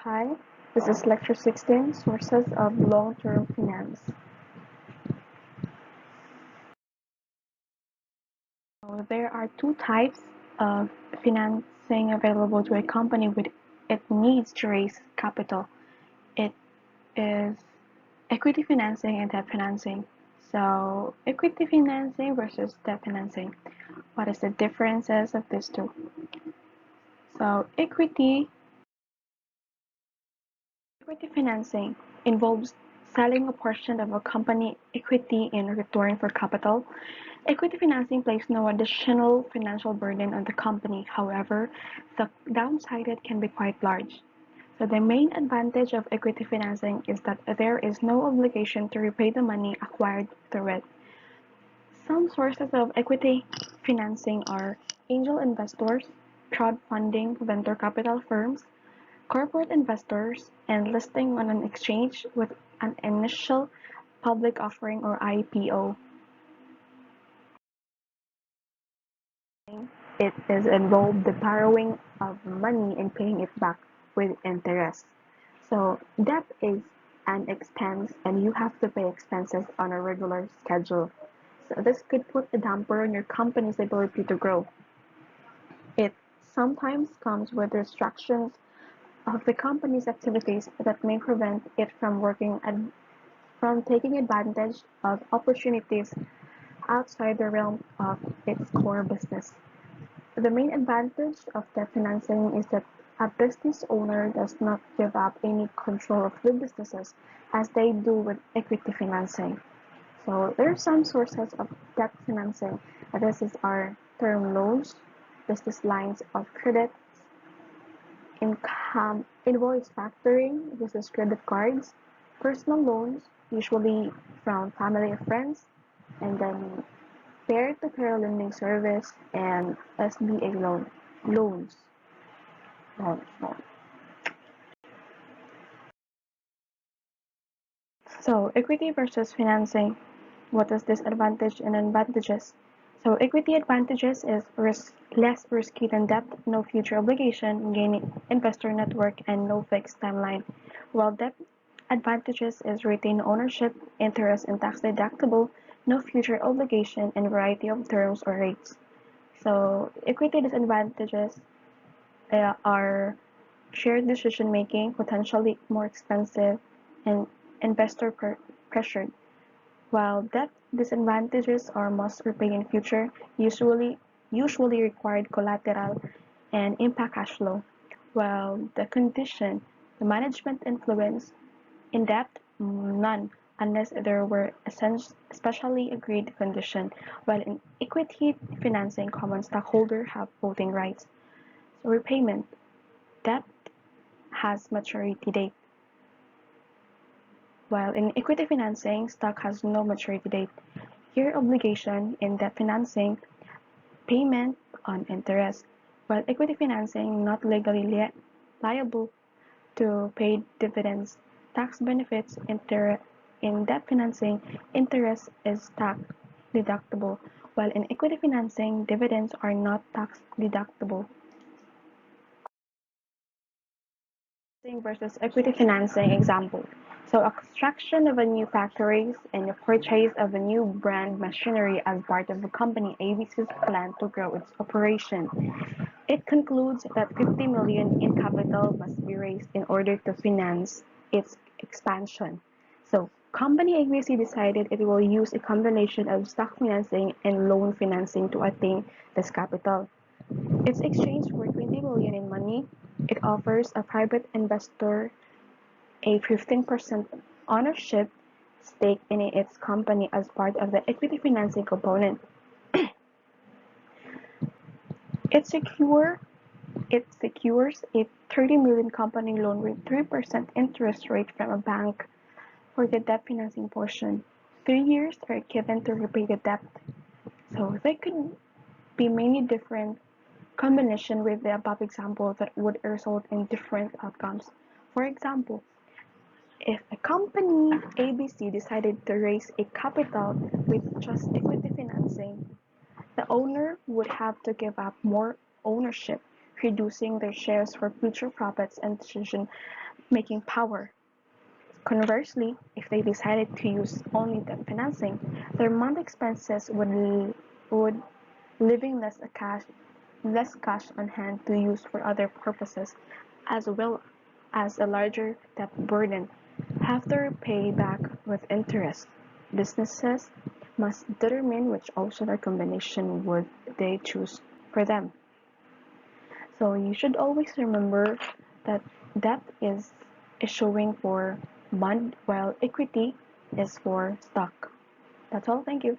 Hi, this is Lecture 16, Sources of Long-Term Finance. So there are two types of financing available to a company when it needs to raise capital. It is equity financing and debt financing. So equity financing versus debt financing. What is the differences of these two? So equity financing involves selling a portion of a company equity in return for capital. Equity financing places no additional financial burden on the company. However, the downside it can be quite large. So the main advantage of equity financing is that there is no obligation to repay the money acquired through it. Some sources of equity financing are angel investors, crowdfunding, venture capital firms, corporate investors, and listing on an exchange with an initial public offering or IPO. It is involved the borrowing of money and paying it back with interest. So debt is an expense and you have to pay expenses on a regular schedule. So this could put a damper on your company's ability to grow. It sometimes comes with restrictions of the company's activities that may prevent it from from taking advantage of opportunities outside the realm of its core business. The main advantage of debt financing is that a business owner does not give up any control of the businesses as they do with equity financing. So there are some sources of debt financing. This is our term loans, business lines of credit, income, invoice factoring, this is credit cards, personal loans, usually from family or friends, and then peer-to-peer lending service and SBA loans. Loans. So equity versus financing. What is disadvantage and advantages? So equity advantages is less risky than debt, no future obligation, gaining investor network, and no fixed timeline. While debt advantages is retained ownership, interest and tax deductible, no future obligation, and variety of terms or rates. So equity disadvantages are shared decision making, potentially more expensive, and investor pressured. While debt disadvantages are must repay in future, usually required collateral and impact cash flow. While the management influence in debt, none, unless there were especially agreed condition. While in equity financing, common stockholder have voting rights. So repayment, debt has maturity date. While in equity financing, stock has no maturity date. Here obligation in debt financing, payment on interest, while equity financing not legally liable to pay dividends. Tax benefits in debt financing, interest is tax deductible, while in equity financing, dividends are not tax deductible. Versus equity financing example. So a construction of a new factories and the purchase of a new brand machinery as part of the company ABC's plan to grow its operation. It concludes that 50 million in capital must be raised in order to finance its expansion. So company ABC decided it will use a combination of stock financing and loan financing to attain this capital. It's exchanged for 20 million in money. It offers a private investor a 15% ownership stake in its company as part of the equity financing component. It secures a 30 million company loan with 3% interest rate from a bank for the debt financing portion. 3 years are given to repay the debt. So there could be many different combination with the above example that would result in different outcomes. For example, if a company ABC decided to raise a capital with just equity financing, the owner would have to give up more ownership, reducing their shares for future profits and decision making power. Conversely, if they decided to use only debt financing, their monthly expenses would leaving less cash on hand to use for other purposes, as well as a larger debt burden have to repay back with interest. Businesses must determine which option or combination would they choose for them. So you should always remember that debt is issuing for bond while equity is for stock. That's all. Thank you.